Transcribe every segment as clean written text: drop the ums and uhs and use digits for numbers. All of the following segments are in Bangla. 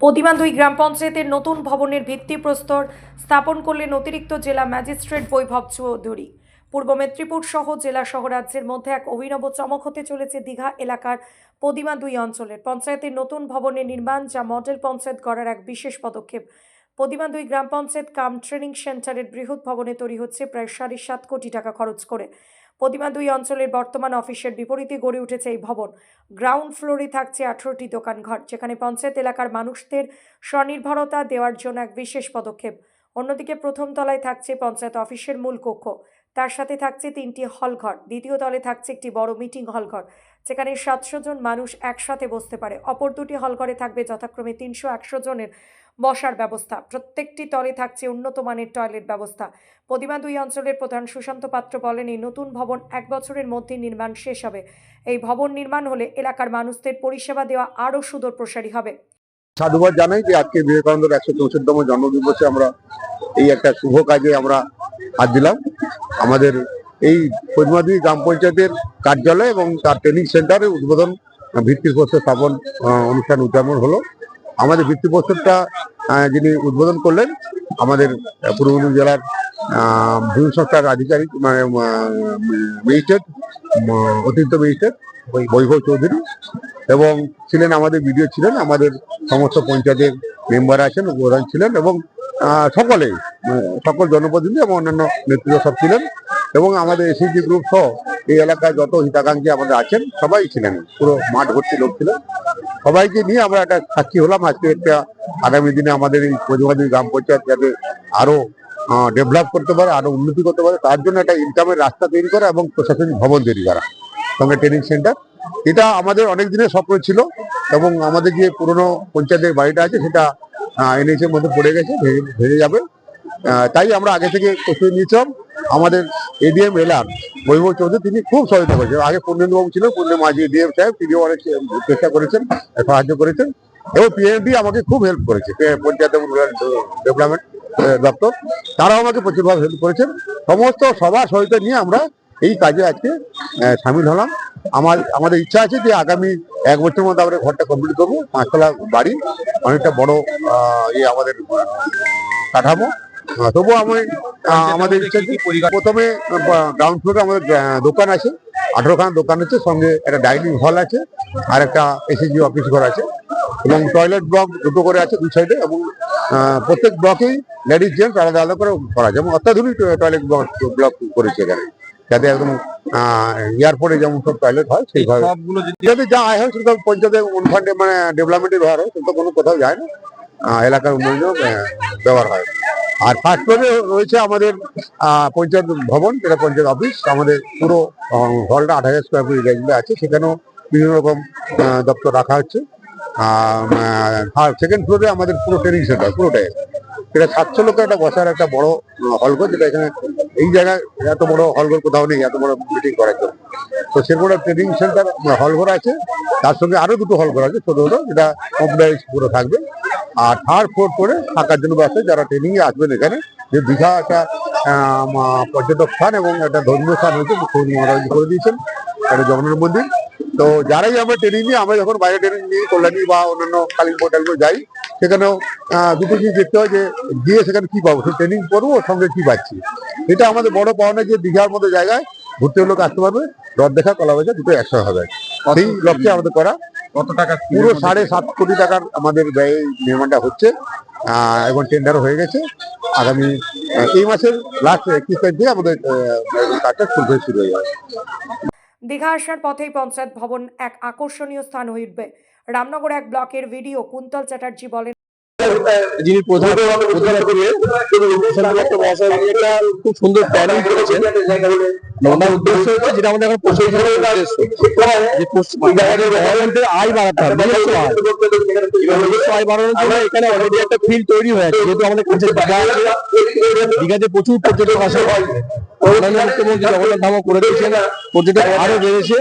পদিমা ২ গ্রাম পঞ্চায়েতের নতুন ভবনের ভিত্তিপ্রস্তর স্থাপন করলেন অতিরিক্ত জেলা ম্যাজিস্ট্রেট বৈভব চৌধুরী। পূর্ব মেদিনীপুর সহ জেলা সহ রাজ্যের মধ্যে এক অভিনব চমক হতে চলেছে দীঘা এলাকার পদিমা ২ অঞ্চলের পঞ্চায়েতের নতুন ভবনের নির্মাণ, যা মডেল পঞ্চায়েত গড়ার এক বিশেষ পদক্ষেপ। পদিমা ২ গ্রাম পঞ্চায়েত কাম ট্রেনিং সেন্টারের বৃহৎ ভবনে তৈরি হচ্ছে প্রায় ৭.৫ কোটি টাকা খরচ করে। পদিমা ২ অঞ্চলের বর্তমান অফিসের বিপরীতে গড়ে উঠেছে এই ভবন। গ্রাউন্ড ফ্লোরে থাকছে ১৮টি দোকানঘর, যেখানে পঞ্চায়েত এলাকার মানুষদের স্বনির্ভরতা দেওয়ার জন্য এক বিশেষ পদক্ষেপ। অন্যদিকে প্রথম তলায় থাকছে পঞ্চায়েত অফিসের মূল কক্ষ, তার সাথে থাকছে 3টি হলঘর। দ্বিতীয় তলে থাকছে একটি বড় মিটিং হলঘর, যেখানে ৭০০ জন মানুষ একসাথে বসতে পারে। অপর দুটি হলঘরে থাকবে যথাক্রমে ৩০০-১০০ জনের বসার ব্যবস্থা। প্রত্যেকটি তলে থাকছে উন্নত মানের টয়লেট ব্যবস্থা। পদিমা ২ অঞ্চলের প্রধান সুশান্ত পাত্র বলেন, এই নতুন ভবন ১ বছরের মধ্যে নির্মাণ শেষ হবে। এই ভবন নির্মাণ হলে এলাকার মানুষদের পরিষেবা দেওয়া আরও সুদূর প্রসারী হবে। সাধুবাদ জানাই যে আজকে বিবেকানন্দের ১৬৪তম জন্মদিবসে আমরা এই একটা শুভ কাজে আমরা হাত দিলাম। আমাদের এই পদিমা ২ গ্রাম পঞ্চায়েতের কার্যালয় এবং তার ট্রেনিং সেন্টারের উদ্বোধন ভিত্তিপ্রস্তর স্থাপন অনুষ্ঠান উদযাপন হলো। আমাদের ভিত্তিপ্রস্তরটা যিনি উদ্বোধন করলেন আমাদের পূর্ব মেদিনীপুর জেলার ভূমি সংস্কার আধিকারিক মানে ম্যাজিস্ট্রেট, অতিরিক্ত ম্যাজিস্ট্রেট বৈভব চৌধুরী, এবং ছিলেন আমাদের বিডিও, ছিলেন আমাদের সমস্ত পঞ্চায়েতের মেম্বার আছেন, প্রধান ছিলেন, এবং সকল জনপ্রতিনিধি এবং অন্যান্য নেতৃত্ব সব ছিলেন, এবং আমাদের এসএসজি গ্রুপ সহ এই এলাকায় যত হিতাকাঙ্ক্ষী আমাদের আছেন সবাই ছিলেন। পুরো মাঠ ভর্তি লোক ছিলেন। সবাইকে নিয়ে আমরা একটা সাক্ষী হলাম আজকে একটা আগামী দিনে আমাদের এই পদিমা ২ গ্রাম পঞ্চায়েত যাতে আরো ডেভেলপ করতে পারে, আরো উন্নতি করতে পারে, তার জন্য একটা ইনকামের রাস্তা তৈরি করা এবং প্রশাসনিক ভবন তৈরি করা, সঙ্গে ট্রেনিং সেন্টার। এটা আমাদের অনেক দিনের স্বপ্ন ছিল, এবং আমাদের যে পুরনো পঞ্চায়েতের বাড়িটা আছে সেটা এনএইচের মধ্যে পড়ে গেছে, ভেঙে যাবে। তাই আমরা আগে থেকে প্রস্তুতি নিয়েছিলাম। আমাদের এডিএম এলআর বৈভব চৌধুরী তিনি খুব সহায়তা করেছেন। আগে পূর্ণেন্দুবাবু ছিলেন, পূর্ণেন্দু মাঝি এডিএম সাহেব, তিনিও অনেক চেষ্টা করেছেন, সাহায্য করেছেন, এবং পিএনডি আমাকে খুব হেল্প করেছে, পঞ্চায়েত এবং রুরাল ডেভেলপমেন্ট দপ্তর, তারাও আমাকে প্রচুরভাবে হেল্প করেছেন। সমস্ত সবার সহায়তা নিয়ে আমরা এই কাজে আজকে সামিল হলাম। আমাদের ইচ্ছা আছে যে আগামী 1 বছরের মধ্যে আমরা ঘরটা কমপ্লিট করবো। 5তলা বাড়ি, অনেকটা বড় আমাদের কাঠামো। তবুও আমাদের ইচ্ছা আছে প্রথমে গ্রাউন্ড ফ্লোরে আমাদের দোকান আছে, 18খানা দোকান আছে, সঙ্গে একটা ডাইনিং হল আছে, আর একটা এসএসজি অফিস ঘর আছে, এবং টয়লেট ব্লক 2টো করে আছে 2 সাইডে, এবং প্রত্যেক ব্লকেই লেডিস জেন্টস আলাদা আলাদা করে করা আছে, এবং অত্যাধুনিক টয়লেট ব্লক করেছে এখানে, যাতে একদম এয়ারপোর্টে যেমন সব টয়লেট হয় সেইভাবে যাতে যা আয় হয় সেটা পঞ্চায়েতের ফান্ডে মানে ডেভেলপমেন্টে ব্যবহার হয়, সেটা কোনো কোথাও যায় না, এলাকার উন্নয়নেও ব্যবহার হয়। আর ফার্স্ট ফ্লোরে রয়েছে আমাদের পঞ্চায়েত ভবন, যেটা পঞ্চায়েত অফিস। আমাদের পুরো হলটা 28,000 স্কোয়ার ফুট এরিয়া আছে, সেখানেও বিভিন্ন রকম দপ্তর রাখা হচ্ছে। আর সেকেন্ড ফ্লোরে আমাদের পুরো ট্রেনিং সেন্টার পুরোটাই, সেটা 700 লোকের একটা বসার একটা বড় হলঘর, যেটা এখানে এই জায়গায় এত বড় হলঘর কোথাও নেই এত বড় মিটিং করার জন্য। তো সেরকম ট্রেনিং সেন্টার হলঘর আছে, তার সঙ্গে আরো 2টো হলঘর আছে ছোট ছোট, যেটা কম্পিউটারাইজ পুরো থাকবে। আর থার্ড ফ্লোর করে থাকার জন্য ব্যবস্থা, যারা ট্রেনিং এ আসবেন এখানে, যে দীঘা একটা পর্যটক স্থান এবং একটা ধর্মীয় স্থান হয়েছে, মহারাজ করে দিয়েছেন, একটা জগন্নাথ মন্দির। তো যারাই আমরা ট্রেনিং নিই, আমরা যখন বাইরে ট্রেনিং নিই, কল্যাণী বা অন্যান্য কালিম্পং যাই, সেখানেও দুটো জিনিস দেখতে হয়, যে গিয়ে সেখানে কি পাবো, সেই ট্রেনিং করবো, ওর সঙ্গে কি পাচ্ছি। এটা আমাদের বড় পাওনা, যে দীঘার মতো জায়গায় ঘুরতে লোক আসতে পারবে, রথ দেখা, কলা বেচা দুটো একসাথে হবে। সেই লক্ষ্যে আমাদের করা। কত টাকা? পুরো 7.5 কোটি টাকার আমাদের ব্যয় নির্মাণটা হচ্ছে, এবং টেন্ডারও হয়ে গেছে। আগামী এই মাসের লাস্ট 21 তারিখ থেকে আমাদের কাজটা শুরু হয়ে যাবে। দীঘা আসার পথেই পঞ্চায়েত ভবন এক আকর্ষণীয় স্থান হয়ে উঠবে। রামনগর 1 ব্লকের ভিডিও কুন্তল চ্যাটার্জি বলেন, যিনি প্রধান একটা খুব সুন্দর প্ল্যানিং করেছেন। ওনার উদ্দেশ্য হচ্ছে, যেটা আমাদের এখন প্রশাসনের উদ্দেশ্য, যে আয় বাড়াতে হবে, নিজস্ব আয় বাড়ানোর জন্য এখানে অলরেডি একটা ফিল্ড তৈরি হয়ে আছে। যেহেতু আমাদের কাছে দীঘা আছে, দীঘাতে প্রচুর পর্যটক আসে, মুখ্যমন্ত্রী জগন্নাথ ধামও করে দিয়েছেন, পর্যটক আরো বেড়েছে।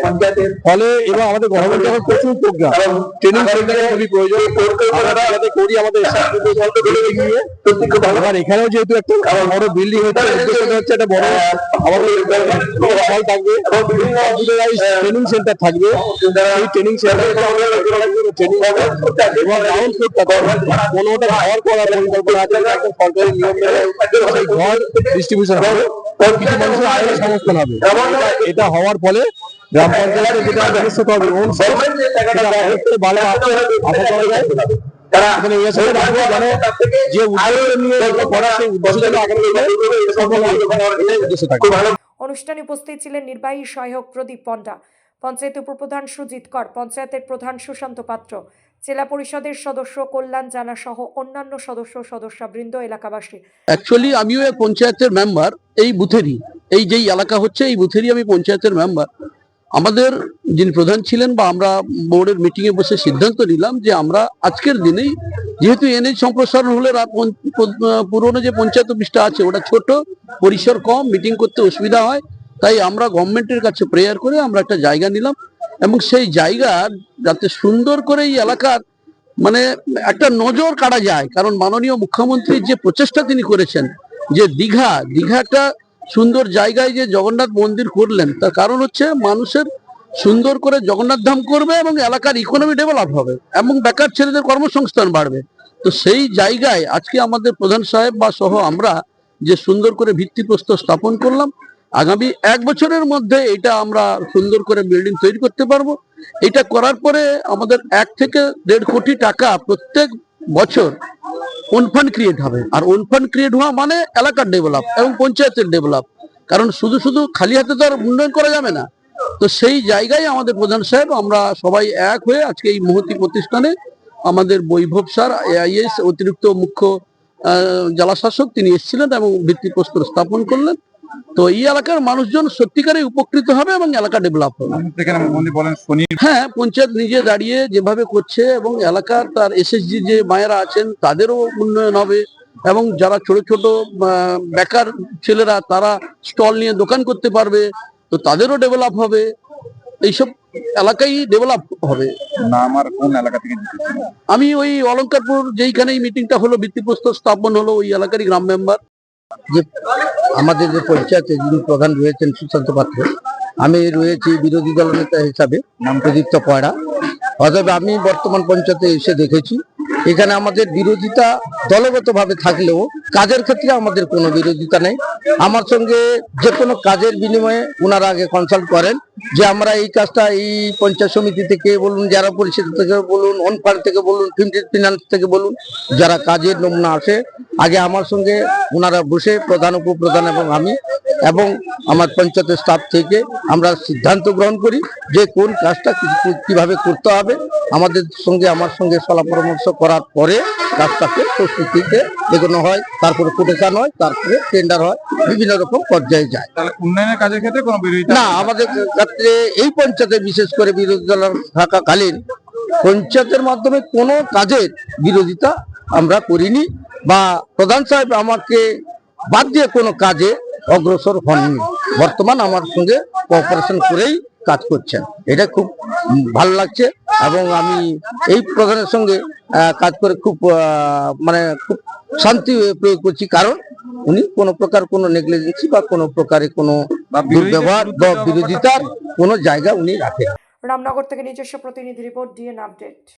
ফলে এবং আমাদের গভর্নমেন্ট এখন প্রচুর প্রোগ্রাম, ট্রেনিং সেন্টারের খুবই প্রয়োজন, আমরা যাতে করি আমাদের এবার এখানেও যেহেতু একটা বড় বিল্ডিং হচ্ছে, উদ্দেশ্যটা হচ্ছে একটা বড় আমাদের হল থাকবে, কম্পিউটারাইজ ট্রেনিং সেন্টার থাকবে, সেই ট্রেনিং সেন্টারে ট্রেনিং হবে এবং গ্রাউন্ড ফ্লোরটাতে 15টা ঘর করার পরিকল্পনা আছে। একদম সরকারি নিয়ম মেনে সেই ঘর ডিস্ট্রিবিউশন হবে, কিছু মানুষের আয়ের সংস্থান হবে। এটা হওয়ার ফলে গ্রাম পঞ্চায়েতের যেটা ভবিষ্যৎ হবে ওন সোর্স, সেটা অনেকটাই ভালো আশা করা যায়। এখানে এর সাথে রাখবো যেন যে উদ্দেশ্য নিয়ে করা সেই উদ্দেশ্য যেন আগামী দিনে সফল হয়, এটাই উদ্দেশ্য থাকে। অনুষ্ঠানে উপস্থিত ছিলেন নির্বাহী সহায়ক প্রদীপ পণ্ডা, পঞ্চায়েত উপপ্রধান সুজিত কর, পঞ্চায়েতের প্রধান সুশান্ত পাত্র, জেলা পরিষদের সদস্য কল্যাণ জানা সহ অন্যান্য সদস্যবৃন্দ, এলাকাবাসী। অ্যাকচুয়ালি আমিও এক পঞ্চায়েতের মেম্বার, এই বুথেরই, এই যেই এলাকা হচ্ছে এই বুথেরই আমি পঞ্চায়েতের মেম্বার। আমাদের যিনি প্রধান ছিলেন বা আমরা বোর্ডের মিটিংয়ে বসে সিদ্ধান্ত নিলাম যে আমরা আজকের দিনেই, যেহেতু এনএইচ সম্প্রসারণ হলে পুরনো যে পঞ্চায়েত অফিসটা আছে ওটা ছোট, পরিসর কম, মিটিং করতে অসুবিধা হয়, তাই আমরা গভর্নমেন্টের কাছে প্রেয়ার করে আমরা একটা জায়গা নিলাম এবং সেই জায়গা যাতে সুন্দর করে এই এলাকার মানে একটা নজর কাড়া যায়। কারণ মাননীয় মুখ্যমন্ত্রীর যে প্রচেষ্টা তিনি করেছেন যে দীঘা একটা সুন্দর জায়গায় যে জগন্নাথ মন্দির করলেন, তার কারণ হচ্ছে মানুষের সুন্দর করে জগন্নাথ ধাম করবে এবং এলাকার ইকোনমি ডেভেলপ হবে এবং বেকার ছেলেদের কর্মসংস্থান বাড়বে। তো সেই জায়গায় আজকে আমাদের প্রধান সাহেব বা সহ আমরা যে সুন্দর করে ভিত্তিপ্রস্তর স্থাপন করলাম, আগামী 1 বছরের মধ্যে এটা আমরা সুন্দর করে বিল্ডিং তৈরি করতে পারবো। এটা করার পরে আমাদের 1 থেকে 1.5 কোটি টাকা প্রত্যেক বছর ওন ফান্ড ক্রিয়েট হবে। আর ওন ফান্ড ক্রিয়েট হওয়া মানে এলাকার ডেভেলপ এবং পঞ্চায়েতের ডেভেলপ, কারণ শুধু খালি হাতে তো আর উন্নয়ন করা যাবে না। তো সেই জায়গায় আমাদের প্রধান সাহেব আমরা সবাই এক হয়ে আজকে এই মহতি প্রতিষ্ঠানে আমাদের বৈভব স্যার AIS অতিরিক্ত মুখ্য জেলা শাসক তিনি এসেছিলেন এবং ভিত্তিপ্রস্তর স্থাপন করলেন। তো এই এলাকার মানুষজন সত্যিকারে উপকৃত হবে এবং এলাকা ডেভেলপ হবে। হ্যাঁ, পঞ্চায়েত নিজে দাঁড়িয়ে যেভাবে করছে এবং এলাকার তার SSG যে মায়েরা আছেন তাদেরও উন্নয়ন হবে এবং যারা ছোট ছোট বেকার ছেলেরা তারা স্টল নিয়ে দোকান করতে পারবে, তো তাদেরও ডেভেলপ হবে, এইসব এলাকাই ডেভেলপ হবে। না, আমার কোন এলাকা থেকে আমি ওই অলঙ্কারপুর যেইখানে মিটিংটা হলো, ভিত্তিপ্রস্তর স্থাপন হলো, ওই এলাকারই গ্রাম মেম্বার। যে আমাদের যে পঞ্চায়েতে যিনি প্রধান রয়েছেন সুশান্ত পাত্র, আমি রয়েছি বিরোধী দলনেতা হিসাবে প্রদীপ্ত পয়রা। অতএব আমি বর্তমান পঞ্চায়েতে এসে দেখেছি এখানে আমাদের বিরোধিতা দলগতভাবে থাকলেও কাজের ক্ষেত্রে আমাদের কোনো বিরোধিতা নেই। আমার সঙ্গে যে কোনো কাজের বিনিময়ে ওনারা আগে কনসাল্ট করেন যে আমরা এই কাজটা এই পঞ্চায়েত সমিতি থেকে বলুন, যারা পরিষদ থেকে বলুন, অন ফান্ড থেকে বলুন, ফিনান্স থেকে বলুন, যারা কাজের নমুনা আসে আগে আমার সঙ্গে ওনারা বসে প্রধান উপপ্রধান এবং আমি এবং আমার পঞ্চায়েতের স্টাফ থেকে আমরা সিদ্ধান্ত গ্রহণ করি যে কোন কাজটা কিভাবে করতে হবে। আমার সঙ্গে সলা পরামর্শ করার পরে কাজটাকে প্রস্তুতিতে এগোনো হয়, তারপরে কোটেশন হয়, তারপরে টেন্ডার হয়, বিভিন্ন রকম পর্যায়ে যায়। উন্নয়নের কাজের ক্ষেত্রে কোনো বিরোধিতা না, আমাদের ক্ষেত্রে এই পঞ্চায়েতে বিশেষ করে বিরোধী দল থাকাকালীন পঞ্চায়েতের মাধ্যমে কোনো কাজের বিরোধিতা আমরা করিনি বা প্রধান সাহেব আমাকে বাদ দিয়ে কোনো কাজে অগ্রসর হননি। বর্তমান আমার সঙ্গে কোঅপারেশন করেই কাজ করছেন, এটা খুব ভালো লাগছে এবং আমি এই প্রধানের সঙ্গে কাজ করে খুব খুব শান্তি প্রয়োগ করছি, কারণ উনি কোনো প্রকার কোনো নেগলিজেন্সি বা কোনো প্রকারে কোনো দুর্ব্যবহার বা বিরোধিতার কোনো জায়গা উনি রাখেন। রামনগর থেকে নিজস্ব প্রতিনিধি রিপোর্ট, DN আপডেট।